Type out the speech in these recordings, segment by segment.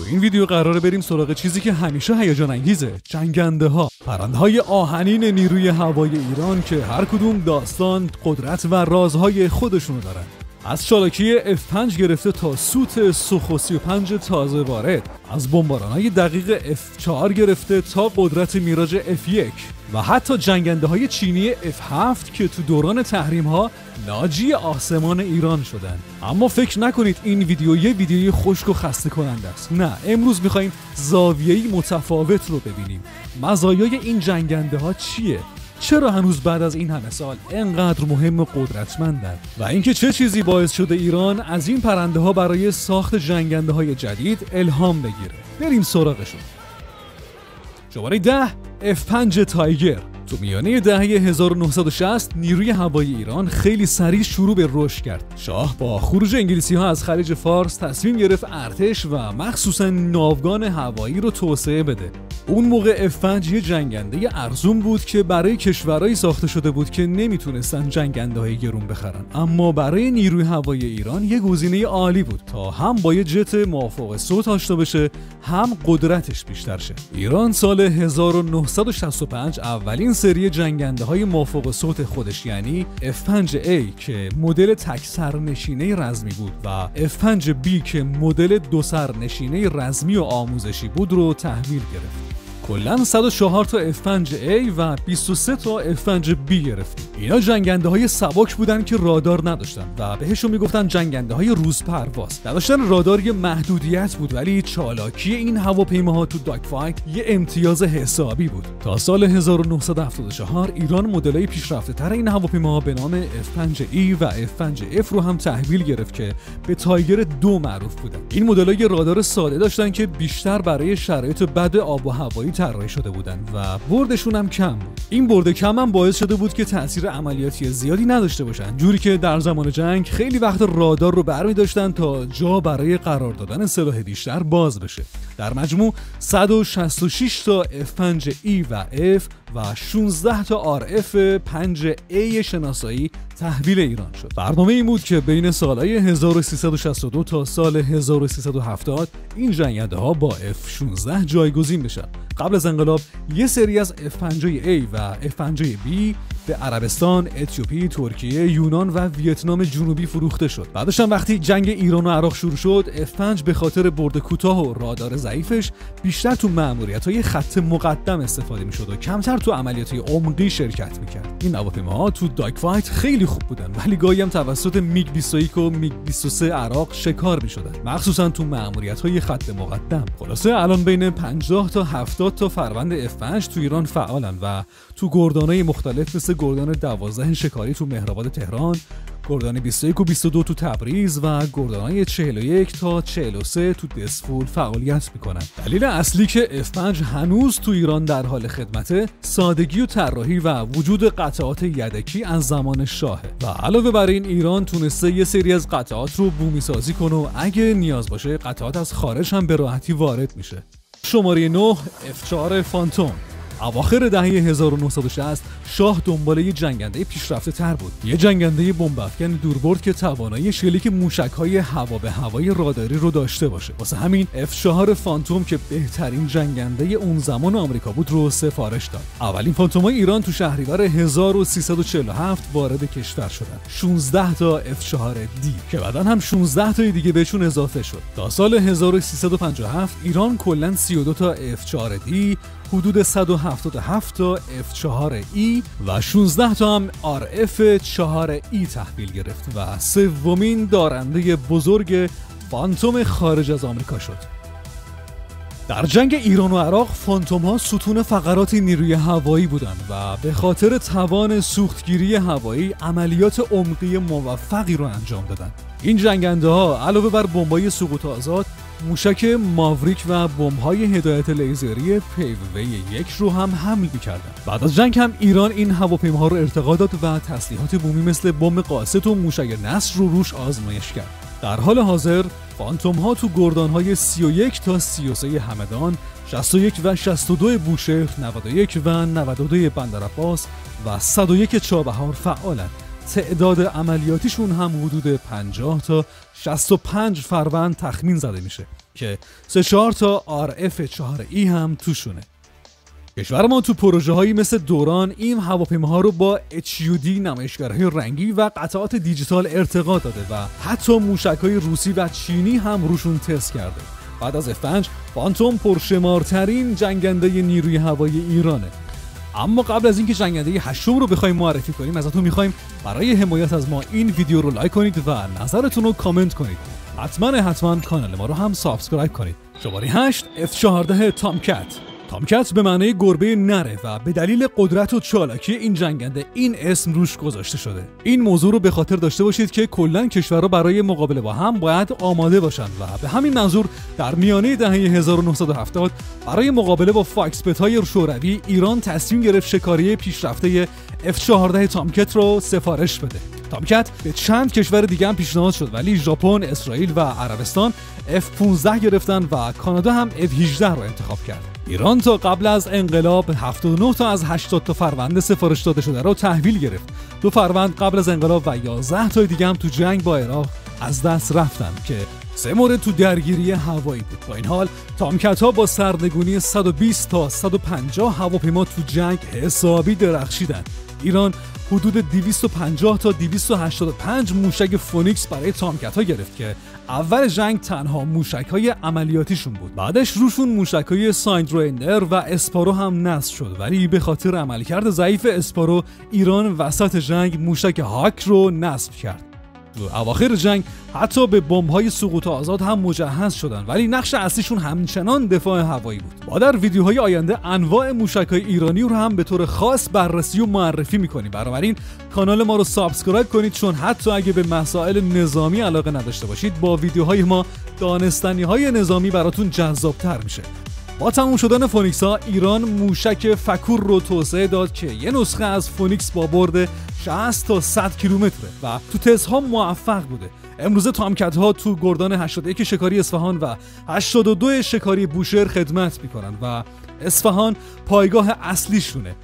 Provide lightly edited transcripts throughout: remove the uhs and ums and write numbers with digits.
تو این ویدیو قراره بریم سراغ چیزی که همیشه هیجان انگیزه، جنگنده‌ها، پرنده‌های آهنین نیروی هوایی ایران که هر کدوم داستان، قدرت و رازهای خودشونو دارن. از چالاکی F5 گرفته تا سوت سوخو 35 تازه وارد، از بمباران‌های دقیق F4 گرفته تا قدرت میراژ F1 و حتی جنگنده‌های چینی F7 که تو دوران تحریم‌ها ناجی آسمان ایران شدن. اما فکر نکنید این ویدیوی خشک و خسته کننده است. نه، امروز می‌خوایم زاویه‌ای متفاوت رو ببینیم. مزایای این جنگنده‌ها چیه؟ چرا هنوز بعد از این همه سال انقدر مهم و قدرتمندن؟ و اینکه چه چیزی باعث شده ایران از این پرنده ها برای ساخت جنگنده های جدید الهام بگیره. بریم سراغشون. شماره 10 F5 تایگر. تو میانه دهه 1960 نیروی هوایی ایران خیلی سریع شروع به رشد کرد. شاه با خروج انگلیسی‌ها از خلیج فارس تصمیم گرفت ارتش و مخصوصاً ناوگان هوایی رو توسعه بده. اون موقع F5 یه جنگنده ارزون بود که برای کشورهایی ساخته شده بود که نمیتونستن جنگنده‌های گرون بخرن، اما برای نیروی هوایی ایران یه گزینه عالی بود تا هم با یه جت موافق صوت آشنا بشه، هم قدرتش بیشتر شه. ایران سال 1965 اولین سری جنگنده‌های موافق صوت خودش یعنی F5A که مدل تک سرنشینه رزمی بود و F5B که مدل دو سرنشینه رزمی و آموزشی بود رو تحویل گرفت. کلاً 104 تا F5A و 23 تا F5B گرفتیم. اینا جنگنده‌های سبک بودن که رادار نداشتن و بهشون میگفتن جنگنده‌های روزپرواز. نداشتن رادار یه محدودیت بود، ولی چالاکی این هواپیماها تو داگ فایت یه امتیاز حسابی بود. تا سال 1974 ایران مدل‌های پیشرفته‌تر این هواپیماها به نام F5E و F5F رو هم تحویل گرفت که به تایگر 2 معروف بودن. این مدل‌های رادار ساده داشتن که بیشتر برای شرایط بد آب و هوایی طراحی شده بودن و بردشون هم کم بود. این برد کم هم باعث شده بود که تاثیر عملیاتی زیادی نداشته باشن، جوری که در زمان جنگ خیلی وقت رادار رو برمی داشتن تا جا برای قرار دادن سلاح بیشتر باز بشه. در مجموع 166 تا F5E و F و 16 تا RF 5A شناسایی تحویل ایران شد. برنامه این بود که بین سالهای 1362 تا سال 1370 این جنگنده‌ها با F16 جایگزین بشن. قبل از انقلاب یه سری از F5A و F5B به عربستان، اتیوپی، ترکیه، یونان و ویتنام جنوبی فروخته شد. بعدش هم وقتی جنگ ایران و عراق شروع شد، F5 به خاطر برد کوتاه و رادار ضعیفش بیشتر تو مأموریت‌های خط مقدم استفاده می‌شد و کمتر تو عملیات‌های عمقی شرکت می‌کرد. این هواپیماها تو داگ فایت خیلی خوب بودن، ولی گاهی هم توسط میگ 21 و میگ 23 عراق شکار می‌شدن، مخصوصا تو مأموریت‌های خط مقدم. خلاصه الان بین 50 تا 70 تا فروند F5 تو ایران فعالن و تو گردان‌های مختلف مثل گردان 12 شکاری تو مهرآباد تهران، گردان 21 و 22 تو تبریز و گردان‌های 41 تا 43 تو دسفول فعالیت میکنن. دلیل اصلی که F5 هنوز تو ایران در حال خدمته، سادگی و طراحی و وجود قطعات یدکی از زمان شاهه و علاوه بر این ایران تونسته یه سری از قطعات رو بومی سازی کنه و اگه نیاز باشه قطعات از خارج هم به راحتی وارد میشه. شماره 9 F4 فانتوم. اواخر دهه 1960 شاه دنبال یه جنگنده پیشرفته تر بود، یه جنگنده بمب‌افکن دوربرد که توانایی شلیک موشک‌های هوا به هوایی راداری رو داشته باشه. واسه همین F4 فانتوم که بهترین جنگنده اون زمان آمریکا بود رو سفارش داد. اولین فانتوم‌های ایران تو شهریور 1347 وارد کشور شدن. 16 تا F4D که بعداً هم 16 تا دیگه بهشون اضافه شد. تا سال 1357 ایران کلاً 32 تا F4D، حدود 177 تا F4E و 16 تا هم RF 4E تحویل گرفت و سومین دارنده بزرگ فانتوم خارج از آمریکا شد. در جنگ ایران و عراق فانتوم ها ستون فقرات نیروی هوایی بودند و به خاطر توان سوختگیری هوایی عملیات عمقی موفقی رو انجام دادند. این جنگنده ها علاوه بر بمب‌های سقوط آزاد، موشک ماوریک و بمب‌های هدایت لیزری پیووی 1 رو هم حمل می‌کردند. بعد از جنگ هم ایران این هواپیماها رو ارتقا داد و تسلیحات بومی مثل بمب قاست و موشک نصر رو روش آزمایش کرد. در حال حاضر فانتوم ها تو گردان‌های 31 تا 33 همدان، 61 و 62 بوشهر، 91 و 92 بندرعباس و 101 چابهار فعالند. تعداد عملیاتیشون هم حدود 50 تا 65 فروند تخمین زده میشه. که 3-4 تا RF-4E هم توشونه. کشور ما تو پروژه هایی مثل دوران این هواپیماها رو با HUD نمایشگرهای رنگی و قطعات دیجیتال ارتقا داده و حتی موشک‌های روسی و چینی هم روشون تست کرده. بعد از F5 فانتوم پرشمارترین جنگنده نیروی هوایی ایرانه. اما قبل از اینکه جنگنده هشتم رو بخوایم معرفی کنیم، ازتون میخوایم برای حمایت از ما این ویدیو رو لایک کنید و نظرتون رو کامنت کنید. حتما کانال ما رو هم سابسکرایب کنید. شماره 8 F-14 تامکت. تامکت به معنی گربه نره و به دلیل قدرت و چالاکی این جنگنده این اسم روش گذاشته شده. این موضوع رو به خاطر داشته باشید که کلاً کشورها برای مقابله با هم باید آماده باشند و به همین منظور در میانه دهه 1970 برای مقابله با فاکسپت‌های شوروی ایران تصمیم گرفت شکاری پیشرفته F-14 تامکت رو سفارش بده. تامکت به چند کشور دیگه هم پیشنهاد شد ولی ژاپن، اسرائیل و عربستان F-15 گرفتن و کانادا هم F-18 رو انتخاب کرد. ایران تا قبل از انقلاب 79 تا از 80 تا فروند سفارش داده شده رو تحویل گرفت. 2 فروند قبل از انقلاب و 11 تا دیگه هم تو جنگ با عراق از دست رفتن که 3 مورد تو درگیری هوایی بود. با این حال تامکت ها با سرنگونی 120 تا 150 هواپیما تو جنگ حسابی درخشیدن. ایران حدود 250 تا 285 موشک فونیکس برای تامکت ها گرفت که اول جنگ تنها موشک های عملیاتیشون بود. بعدش روشون موشک های سایندروینر و اسپارو هم نصب شد، ولی به خاطر عملکرد ضعیف اسپارو ایران وسط جنگ موشک هاک رو نصب کرد. تو اواخر جنگ حتی به بمب‌های سقوط آزاد هم مجهز شدن، ولی نقش اصلیشون همچنان دفاع هوایی بود. ما در ویدیوهای آینده انواع موشک‌های ایرانی رو هم به طور خاص بررسی و معرفی می‌کنیم. بنابراین کانال ما رو سابسکرایب کنید، چون حتی اگه به مسائل نظامی علاقه نداشته باشید با ویدیوهای ما دانستنی‌های نظامی براتون جذاب‌تر میشه. با تموم شدن فونیکس ها ایران موشک فکور رو توسعه داد که یه نسخه از فونیکس با برد 60 تا 100 کیلومتره و تو تست ها موفق بوده. امروزه تامکت ها تو گردان 81 شکاری اصفهان و 82 شکاری بوشهر خدمت میکنن و اصفهان پایگاه اصلیشونه.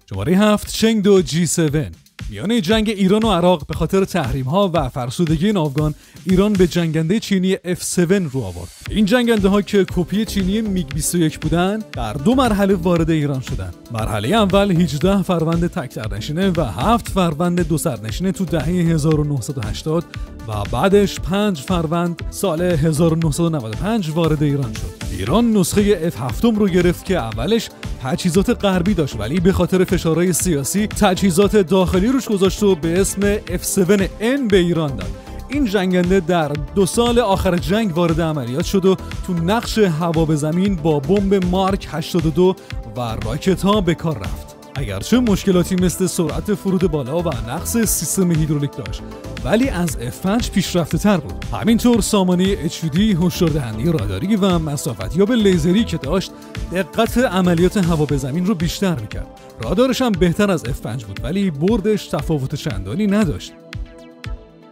شماره 7 چنگدو G7. میانه جنگ ایران و عراق به خاطر تحریم ها و فرسودگی ناوگان ایران به جنگنده چینی F7 رو آورد. این جنگنده ها که کپی چینی میگ 21 بودن در 2 مرحله وارد ایران شدن. مرحله اول 18 فروند تک سرنشینه و 7 فروند 2 سرنشینه تو دهه 1980 و بعدش 5 فروند سال 1995 وارد ایران شد. ایران نسخه F7 رو گرفت که اولش تجهیزات غربی داشت، ولی به خاطر فشارهای سیاسی تجهیزات داخلی روش گذاشت و به اسم F7N به ایران داد. این جنگنده در 2 سال آخر جنگ وارد عملیات شد و تو نقش هوا به زمین با بمب مارک 82 و راکت ها به کار رفت. اگرچه مشکلاتی مثل سرعت فرود بالا و نقص سیستم هیدرولیک داشت، ولی از F5 پیشرفته تر بود. همینطور سامانه HUD، هشداردهنده راداری و مسافتیاب لیزری که داشت دقت عملیات هوا به زمین رو بیشتر میکرد. رادارش هم بهتر از F5 بود، ولی بردش تفاوت چندانی نداشت.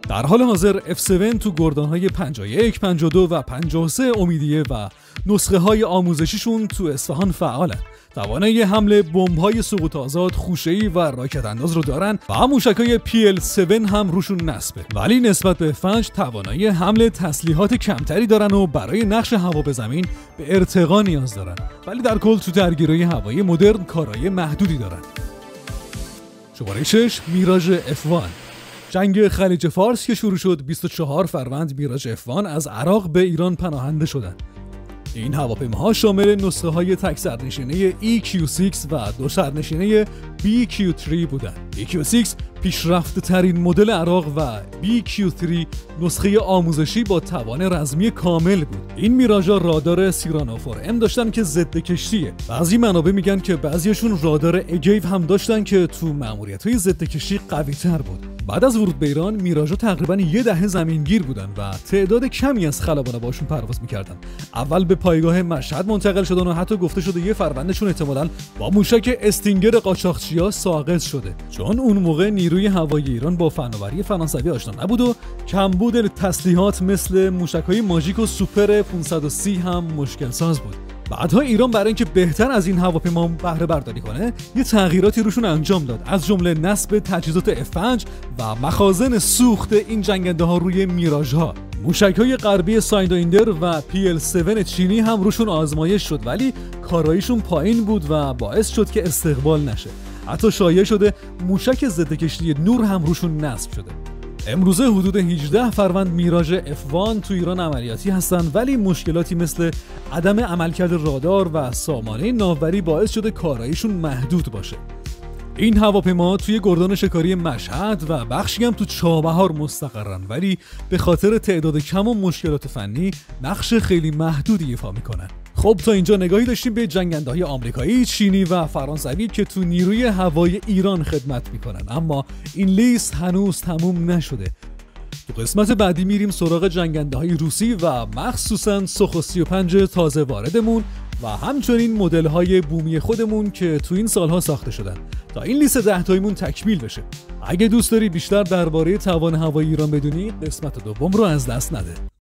در حال حاضر F7 تو گردان‌های 51، 52 و 53 امیدیه و نسخه های آموزشیشون تو اصفهان فعالن. توانایی حمل بمب‌های سقوط آزاد، خوشه‌ای و راکت انداز رو دارن و موشک‌های PL7 هم روشون نصبه، ولی نسبت به F5 توانایی حمل تسلیحات کمتری دارن و برای نقش هوا به زمین به ارتقا نیاز دارن، ولی در کل تو درگیری هوایی مدرن کارایی محدودی دارن. شماره 6 میراژ F1. جنگ خلیج فارس که شروع شد 24 فروند میراژ F1 از عراق به ایران پناهنده شدند. این هواپیماها شامل نسخه های تک سرنشینه EQ6 و 2 سرنشینه BQ3 بودند. EQ6 پیشرفته ترین مدل عراق و BQ3 نسخه آموزشی با توان رزمی کامل بود. این میراژا رادار سیرانا 4M داشتن که ضد کشتیه. بعضی منابع میگن که بعضیشون رادار اگیو هم داشتن که تو ماموریت‌های ضد کشتی قوی‌تر بود. بعد از ورود به ایران میراژا تقریبا 10 دهه زمینگیر بودن و تعداد کمی از خلبانا باشون پرواز میکردن. اول به پایگاه مشهد منتقل شدن و حتی گفته شده یه فروندشون احتمالاً با موشک استینگر قاچاقچیا ساقط شده، چون اون موقع نیروی هوایی ایران با فناوری فرانسوی آشنا نبود و کمبود تسلیحات مثل موشک‌های ماژیک و سوپر 530 هم مشکل ساز بود. بعدها ایران برای اینکه بهتر از این هواپیما بهره برداری کنه یه تغییراتی روشون انجام داد، از جمله نصب تجهیزات F5 و مخازن سوخت این جنگنده ها روی میراژ ها. موشک‌های غربی سایندویندر و PL-7 چینی هم روشون آزمایش شد، ولی کاراییشون پایین بود و باعث شد که استقبال نشه. حتی شایع شده موشک ضد کشتی نور هم روشون نصب شده. امروزه حدود 18 فروند میراژ F1 تو ایران عملیاتی هستن، ولی مشکلاتی مثل عدم عملکرد رادار و سامانه ناوبری باعث شده کاراییشون محدود باشه. این هواپیما توی گردان شکاری مشهد و بخشی هم تو چابهار مستقرن، ولی به خاطر تعداد کم و مشکلات فنی نقش خیلی محدودی ایفا میکنن. خب تا اینجا نگاهی داشتیم به جنگنده‌های آمریکایی، چینی و فرانسوی که تو نیروی هوایی ایران خدمت میکنن، اما این لیست هنوز تموم نشده. تو قسمت بعدی میریم سراغ جنگنده‌های روسی و مخصوصاً سوخو 35 تازه واردمون و همچنین مدل‌های بومی خودمون که تو این سالها ساخته شدن تا این لیست 10 تاییمون تکمیل بشه. اگه دوست داری بیشتر درباره توان هوایی ایران بدونی، قسمت دوم رو از دست نده.